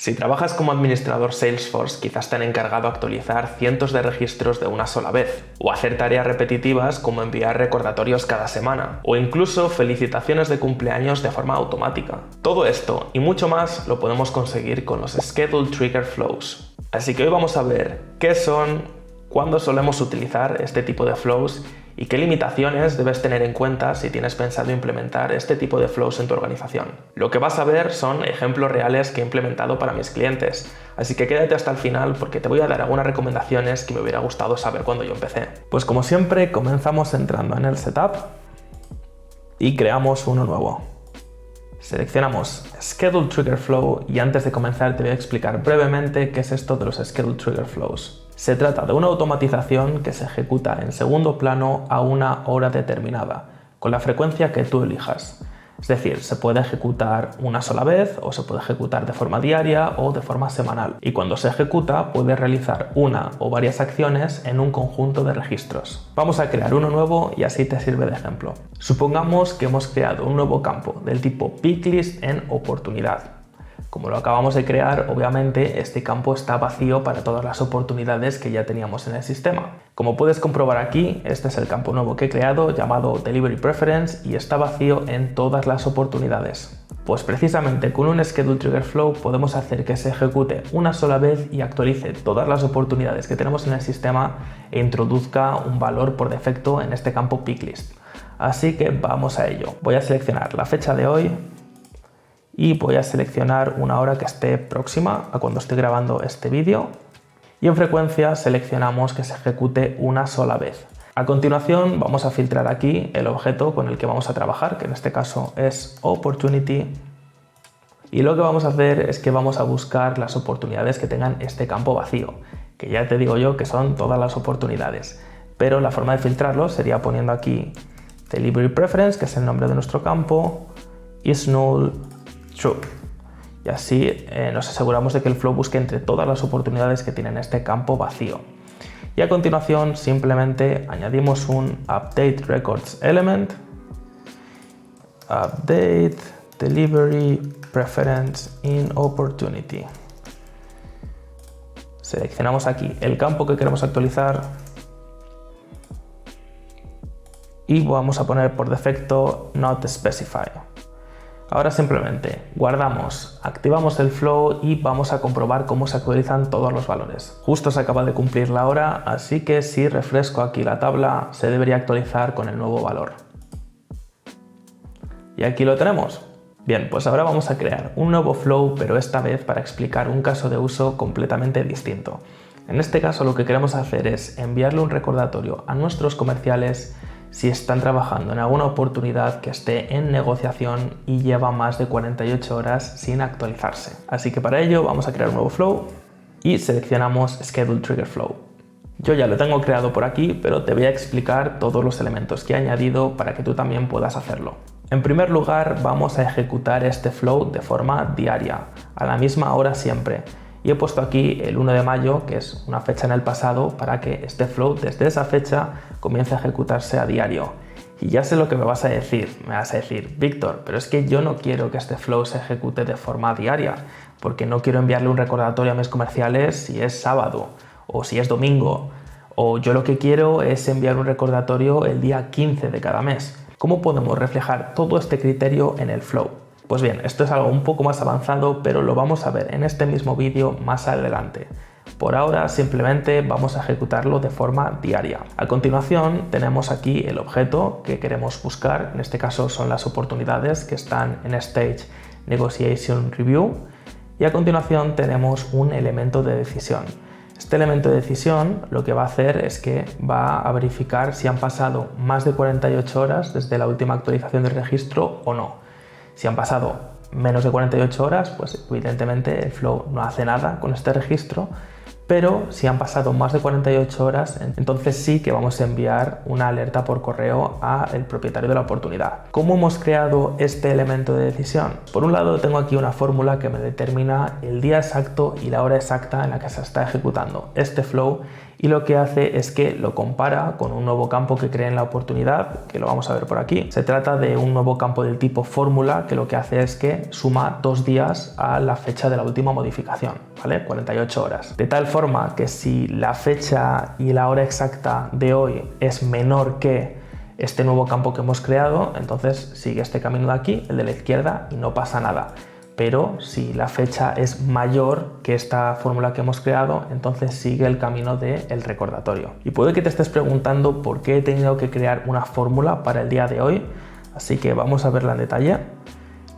Si trabajas como administrador Salesforce, quizás te han encargado actualizar cientos de registros de una sola vez, o hacer tareas repetitivas como enviar recordatorios cada semana, o incluso felicitaciones de cumpleaños de forma automática. Todo esto y mucho más lo podemos conseguir con los Schedule Trigger Flows. Así que hoy vamos a ver qué son, cuándo solemos utilizar este tipo de flows y qué limitaciones debes tener en cuenta si tienes pensado implementar este tipo de flows en tu organización. Lo que vas a ver son ejemplos reales que he implementado para mis clientes, así que quédate hasta el final porque te voy a dar algunas recomendaciones que me hubiera gustado saber cuando yo empecé. Pues como siempre, comenzamos entrando en el setup y creamos uno nuevo. Seleccionamos Schedule Trigger Flow y antes de comenzar te voy a explicar brevemente qué es esto de los Schedule Trigger Flows. Se trata de una automatización que se ejecuta en segundo plano a una hora determinada, con la frecuencia que tú elijas. Es decir, se puede ejecutar una sola vez o se puede ejecutar de forma diaria o de forma semanal. Y cuando se ejecuta, puedes realizar una o varias acciones en un conjunto de registros. Vamos a crear uno nuevo y así te sirve de ejemplo. Supongamos que hemos creado un nuevo campo del tipo picklist en oportunidad. Como lo acabamos de crear, obviamente este campo está vacío para todas las oportunidades que ya teníamos en el sistema. Como puedes comprobar aquí, este es el campo nuevo que he creado llamado Delivery Preference y está vacío en todas las oportunidades. Pues precisamente con un Schedule Trigger Flow podemos hacer que se ejecute una sola vez y actualice todas las oportunidades que tenemos en el sistema e introduzca un valor por defecto en este campo picklist. Así que vamos a ello. Voy a seleccionar la fecha de hoy y voy a seleccionar una hora que esté próxima a cuando estoy grabando este vídeo y en frecuencia seleccionamos que se ejecute una sola vez. A continuación vamos a filtrar aquí el objeto con el que vamos a trabajar, que en este caso es Opportunity, y lo que vamos a hacer es que vamos a buscar las oportunidades que tengan este campo vacío, que ya te digo yo que son todas las oportunidades, pero la forma de filtrarlo sería poniendo aquí Delivery Preference, que es el nombre de nuestro campo, is null true. Y así nos aseguramos de que el flow busque entre todas las oportunidades que tienen este campo vacío. Y a continuación simplemente añadimos un update records element, update delivery preference in opportunity. Seleccionamos aquí el campo que queremos actualizar y vamos a poner por defecto not specify. Ahora simplemente guardamos, activamos el flow y vamos a comprobar cómo se actualizan todos los valores. Justo se acaba de cumplir la hora, así que si refresco aquí la tabla se debería actualizar con el nuevo valor. Y aquí lo tenemos. Bien, pues ahora vamos a crear un nuevo flow, pero esta vez para explicar un caso de uso completamente distinto. En este caso lo que queremos hacer es enviarle un recordatorio a nuestros comerciales si están trabajando en alguna oportunidad que esté en negociación y lleva más de 48 horas sin actualizarse. Así que para ello vamos a crear un nuevo flow y seleccionamos Schedule Trigger Flow. Yo ya lo tengo creado por aquí, pero te voy a explicar todos los elementos que he añadido para que tú también puedas hacerlo. En primer lugar, vamos a ejecutar este flow de forma diaria, a la misma hora siempre. Y he puesto aquí el 1 de mayo, que es una fecha en el pasado, para que este flow desde esa fecha comience a ejecutarse a diario. Y ya sé lo que me vas a decir. Me vas a decir, Víctor, pero es que yo no quiero que este flow se ejecute de forma diaria, porque no quiero enviarle un recordatorio a mis comerciales si es sábado o si es domingo. O yo lo que quiero es enviar un recordatorio el día 15 de cada mes. ¿Cómo podemos reflejar todo este criterio en el flow? Pues bien, esto es algo un poco más avanzado, pero lo vamos a ver en este mismo vídeo más adelante. Por ahora simplemente vamos a ejecutarlo de forma diaria. A continuación tenemos aquí el objeto que queremos buscar, en este caso son las oportunidades que están en Stage Negotiation Review, y a continuación tenemos un elemento de decisión. Este elemento de decisión lo que va a hacer es que va a verificar si han pasado más de 48 horas desde la última actualización del registro o no. Si han pasado menos de 48 horas, pues evidentemente el flow no hace nada con este registro, pero si han pasado más de 48 horas, entonces sí que vamos a enviar una alerta por correo al propietario de la oportunidad. ¿Cómo hemos creado este elemento de decisión? Por un lado tengo aquí una fórmula que me determina el día exacto y la hora exacta en la que se está ejecutando este flow y lo que hace es que lo compara con un nuevo campo que creé en la oportunidad, que lo vamos a ver por aquí. Se trata de un nuevo campo del tipo fórmula que lo que hace es que suma 2 días a la fecha de la última modificación, ¿vale? 48 horas. De tal forma que si la fecha y la hora exacta de hoy es menor que este nuevo campo que hemos creado, entonces sigue este camino de aquí, el de la izquierda, y no pasa nada. Pero si la fecha es mayor que esta fórmula que hemos creado, entonces sigue el camino del recordatorio. Y puede que te estés preguntando por qué he tenido que crear una fórmula para el día de hoy, así que vamos a verla en detalle.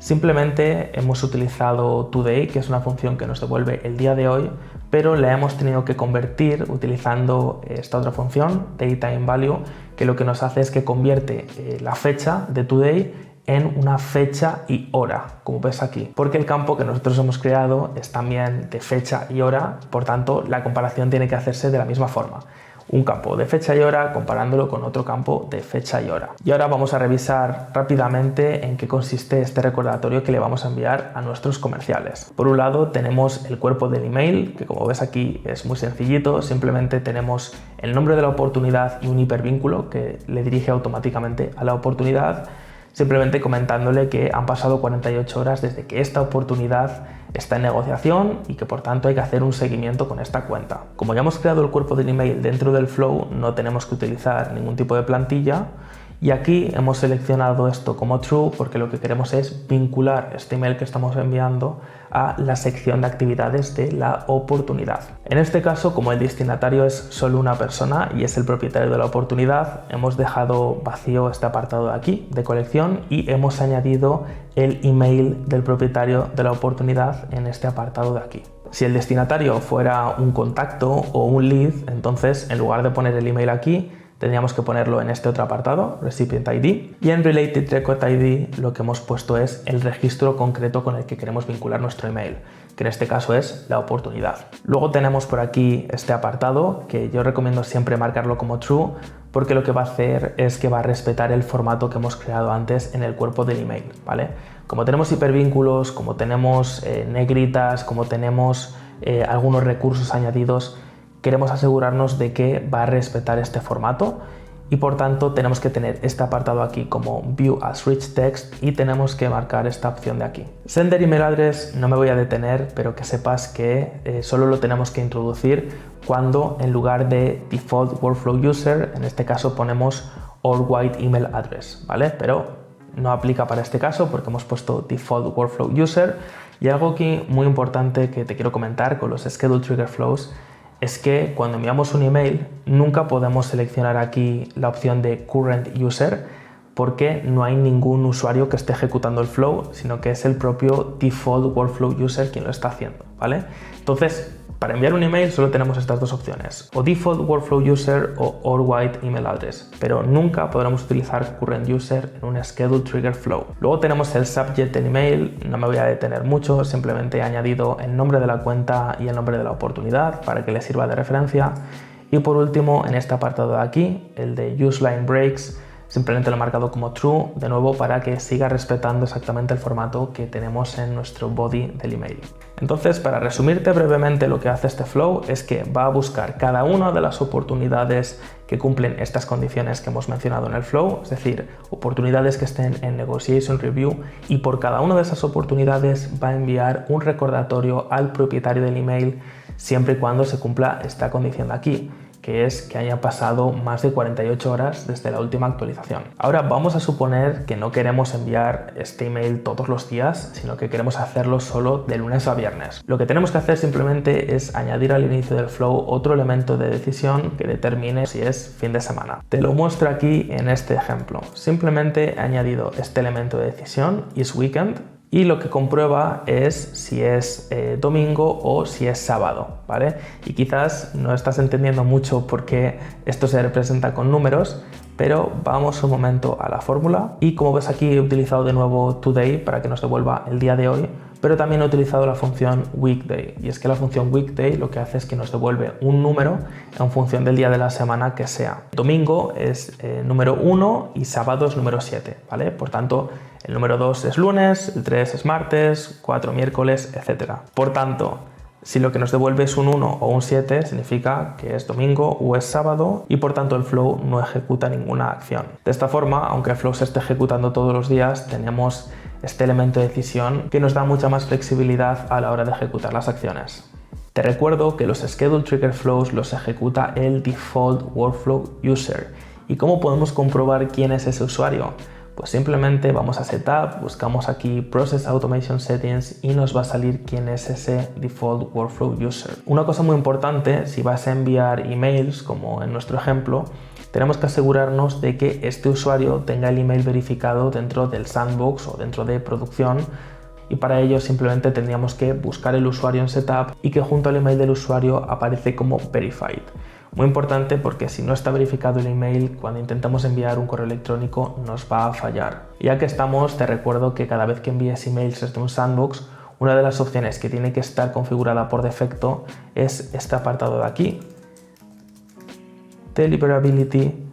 Simplemente hemos utilizado today, que es una función que nos devuelve el día de hoy, pero la hemos tenido que convertir utilizando esta otra función, dayTimeValue, que lo que nos hace es que convierte la fecha de today en una fecha y hora, como ves aquí, porque el campo que nosotros hemos creado es también de fecha y hora, por tanto la comparación tiene que hacerse de la misma forma. Un campo de fecha y hora comparándolo con otro campo de fecha y hora. Y ahora vamos a revisar rápidamente en qué consiste este recordatorio que le vamos a enviar a nuestros comerciales. Por un lado tenemos el cuerpo del email, que como ves aquí es muy sencillito, simplemente tenemos el nombre de la oportunidad y un hipervínculo que le dirige automáticamente a la oportunidad, simplemente comentándole que han pasado 48 horas desde que esta oportunidad está en negociación y que por tanto hay que hacer un seguimiento con esta cuenta. Como ya hemos creado el cuerpo del email dentro del flow, no tenemos que utilizar ningún tipo de plantilla, y aquí hemos seleccionado esto como true porque lo que queremos es vincular este email que estamos enviando a la sección de actividades de la oportunidad. En este caso, como el destinatario es solo una persona y es el propietario de la oportunidad, hemos dejado vacío este apartado de aquí de colección y hemos añadido el email del propietario de la oportunidad en este apartado de aquí. Si el destinatario fuera un contacto o un lead, entonces en lugar de poner el email aquí, tendríamos que ponerlo en este otro apartado, Recipient ID, y en Related Record ID lo que hemos puesto es el registro concreto con el que queremos vincular nuestro email, que en este caso es la oportunidad. Luego tenemos por aquí este apartado que yo recomiendo siempre marcarlo como true porque lo que va a hacer es que va a respetar el formato que hemos creado antes en el cuerpo del email, ¿vale? Como tenemos hipervínculos, como tenemos negritas, como tenemos algunos recursos añadidos, queremos asegurarnos de que va a respetar este formato y por tanto tenemos que tener este apartado aquí como View as Rich Text y tenemos que marcar esta opción de aquí. Sender Email Address no me voy a detener, pero que sepas que solo lo tenemos que introducir cuando en lugar de Default Workflow User, en este caso ponemos All White Email Address, ¿vale? Pero no aplica para este caso porque hemos puesto Default Workflow User. Y algo aquí muy importante que te quiero comentar con los Schedule Trigger Flows es que cuando enviamos un email nunca podemos seleccionar aquí la opción de Current User porque no hay ningún usuario que esté ejecutando el flow, sino que es el propio Default Workflow User quien lo está haciendo, ¿vale? Entonces, para enviar un email solo tenemos estas dos opciones, o Default Workflow User o All White Email Address, pero nunca podremos utilizar Current User en un Schedule Trigger Flow. Luego tenemos el subject del email, no me voy a detener mucho, simplemente he añadido el nombre de la cuenta y el nombre de la oportunidad para que le sirva de referencia. Y por último, en este apartado de aquí, el de Use Line Breaks, simplemente lo he marcado como true, de nuevo para que siga respetando exactamente el formato que tenemos en nuestro body del email. Entonces, para resumirte brevemente lo que hace este flow es que va a buscar cada una de las oportunidades que cumplen estas condiciones que hemos mencionado en el flow, es decir, oportunidades que estén en Negotiation Review, y por cada una de esas oportunidades va a enviar un recordatorio al propietario del email siempre y cuando se cumpla esta condición de aquí, que es que haya pasado más de 48 horas desde la última actualización. Ahora vamos a suponer que no queremos enviar este email todos los días, sino que queremos hacerlo solo de lunes a viernes. Lo que tenemos que hacer simplemente es añadir al inicio del flow otro elemento de decisión que determine si es fin de semana. Te lo muestro aquí en este ejemplo. Simplemente he añadido este elemento de decisión, is weekend, y lo que comprueba es si es domingo o si es sábado, ¿vale? Y quizás no estás entendiendo mucho por qué esto se representa con números, pero vamos un momento a la fórmula y como ves aquí he utilizado de nuevo today para que nos devuelva el día de hoy, pero también he utilizado la función weekday, y es que la función weekday lo que hace es que nos devuelve un número en función del día de la semana que sea. Domingo es número 1 y sábado es número 7, ¿vale? Por tanto, el número 2 es lunes, el 3 es martes, 4 miércoles, etc. Por tanto, Si lo que nos devuelve es un 1 o un 7, significa que es domingo o es sábado y por tanto el flow no ejecuta ninguna acción. De esta forma, aunque el flow se esté ejecutando todos los días, tenemos este elemento de decisión que nos da mucha más flexibilidad a la hora de ejecutar las acciones. Te recuerdo que los Schedule Trigger Flows los ejecuta el Default Workflow User. ¿Y cómo podemos comprobar quién es ese usuario? Pues simplemente vamos a Setup, buscamos aquí Process Automation Settings y nos va a salir quién es ese Default Workflow User. Una cosa muy importante, si vas a enviar emails, como en nuestro ejemplo, tenemos que asegurarnos de que este usuario tenga el email verificado dentro del sandbox o dentro de producción, y para ello simplemente tendríamos que buscar el usuario en Setup y que junto al email del usuario aparece como Verified. Muy importante porque si no está verificado el email, cuando intentamos enviar un correo electrónico nos va a fallar. Ya que estamos, te recuerdo que cada vez que envíes emails desde un sandbox, una de las opciones que tiene que estar configurada por defecto es este apartado de aquí, Deliverability,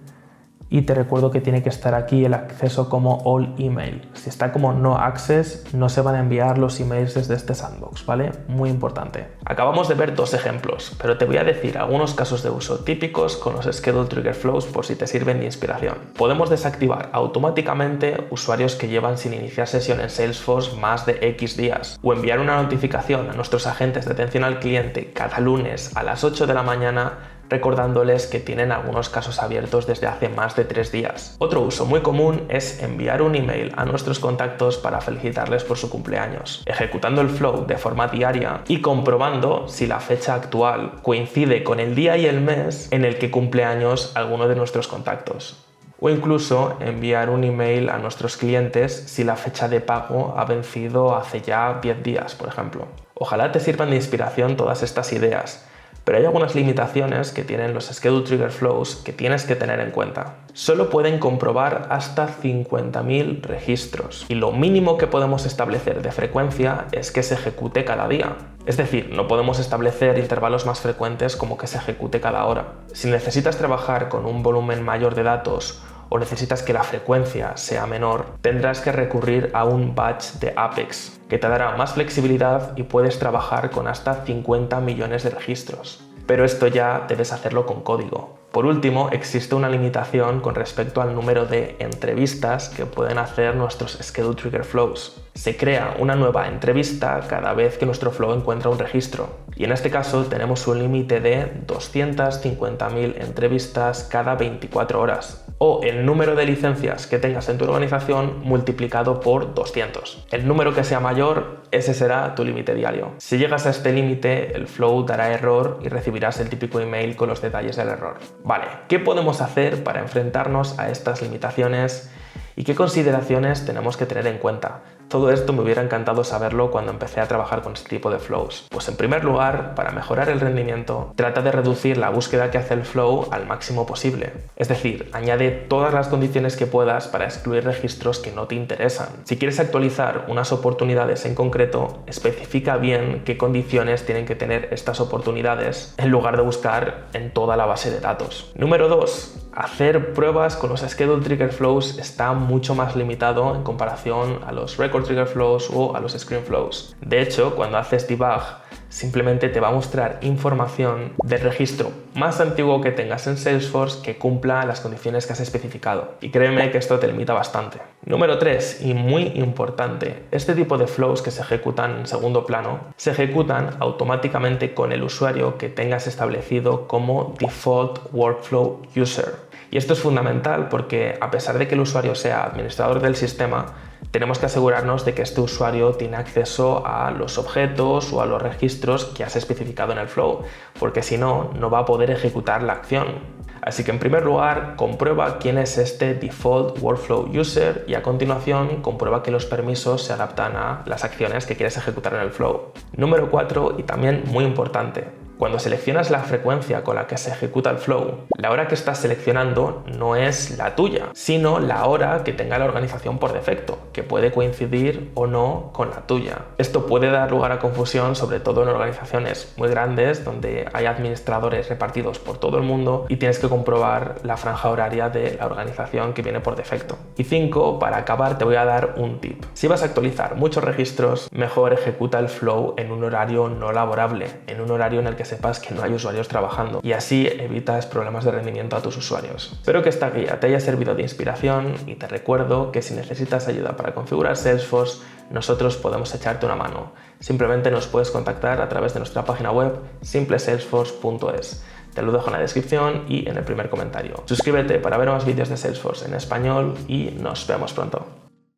y te recuerdo que tiene que estar aquí el acceso como All Email. Si está como No Access, no se van a enviar los emails desde este sandbox, ¿vale? Muy importante. Acabamos de ver dos ejemplos, pero te voy a decir algunos casos de uso típicos con los Schedule Trigger Flows por si te sirven de inspiración. Podemos desactivar automáticamente usuarios que llevan sin iniciar sesión en Salesforce más de X días, o enviar una notificación a nuestros agentes de atención al cliente cada lunes a las 8 de la mañana recordándoles que tienen algunos casos abiertos desde hace más de 3 días. Otro uso muy común es enviar un email a nuestros contactos para felicitarles por su cumpleaños, ejecutando el flow de forma diaria y comprobando si la fecha actual coincide con el día y el mes en el que cumple años alguno de nuestros contactos. O incluso enviar un email a nuestros clientes si la fecha de pago ha vencido hace ya 10 días, por ejemplo. Ojalá te sirvan de inspiración todas estas ideas, pero hay algunas limitaciones que tienen los Schedule Trigger Flows que tienes que tener en cuenta. Solo pueden comprobar hasta 50.000 registros y lo mínimo que podemos establecer de frecuencia es que se ejecute cada día. Es decir, no podemos establecer intervalos más frecuentes como que se ejecute cada hora. Si necesitas trabajar con un volumen mayor de datos o necesitas que la frecuencia sea menor, tendrás que recurrir a un batch de Apex, que te dará más flexibilidad y puedes trabajar con hasta 50 millones de registros. Pero esto ya debes hacerlo con código. Por último, existe una limitación con respecto al número de entrevistas que pueden hacer nuestros Schedule Trigger Flows. Se crea una nueva entrevista cada vez que nuestro flow encuentra un registro, y en este caso tenemos un límite de 250.000 entrevistas cada 24 horas, o el número de licencias que tengas en tu organización multiplicado por 200. El número que sea mayor, ese será tu límite diario. Si llegas a este límite, el flow dará error y recibirás el típico email con los detalles del error. Vale, ¿qué podemos hacer para enfrentarnos a estas limitaciones y qué consideraciones tenemos que tener en cuenta? Todo esto me hubiera encantado saberlo cuando empecé a trabajar con este tipo de flows. Pues en primer lugar, para mejorar el rendimiento, trata de reducir la búsqueda que hace el flow al máximo posible. Es decir, añade todas las condiciones que puedas para excluir registros que no te interesan. Si quieres actualizar unas oportunidades en concreto, especifica bien qué condiciones tienen que tener estas oportunidades en lugar de buscar en toda la base de datos. Número 2. Hacer pruebas con los Schedule Trigger Flows está mucho más limitado en comparación a los Record Trigger Flows o a los Screen Flows. De hecho, cuando haces debug, simplemente te va a mostrar información del registro más antiguo que tengas en Salesforce que cumpla las condiciones que has especificado. Y créeme que esto te limita bastante. Número 3, y muy importante, este tipo de flows que se ejecutan en segundo plano, se ejecutan automáticamente con el usuario que tengas establecido como Default Workflow User. Y esto es fundamental porque a pesar de que el usuario sea administrador del sistema, tenemos que asegurarnos de que este usuario tiene acceso a los objetos o a los registros que has especificado en el flow, porque si no, no va a poder ejecutar la acción. Así que en primer lugar, comprueba quién es este Default Workflow User y a continuación comprueba que los permisos se adaptan a las acciones que quieres ejecutar en el flow. Número 4, y también muy importante, Cuando seleccionas la frecuencia con la que se ejecuta el flow, la hora que estás seleccionando no es la tuya, sino la hora que tenga la organización por defecto, que puede coincidir o no con la tuya. Esto puede dar lugar a confusión, sobre todo en organizaciones muy grandes donde hay administradores repartidos por todo el mundo y tienes que comprobar la franja horaria de la organización que viene por defecto. Y 5, para acabar te voy a dar un tip. Si vas a actualizar muchos registros, mejor ejecuta el flow en un horario no laborable, en un horario en el que sepas que no hay usuarios trabajando, y así evitas problemas de rendimiento a tus usuarios. Espero que esta guía te haya servido de inspiración y te recuerdo que si necesitas ayuda para configurar Salesforce, nosotros podemos echarte una mano. Simplemente nos puedes contactar a través de nuestra página web simplesalesforce.es. Te lo dejo en la descripción y en el primer comentario. Suscríbete para ver más vídeos de Salesforce en español y nos vemos pronto.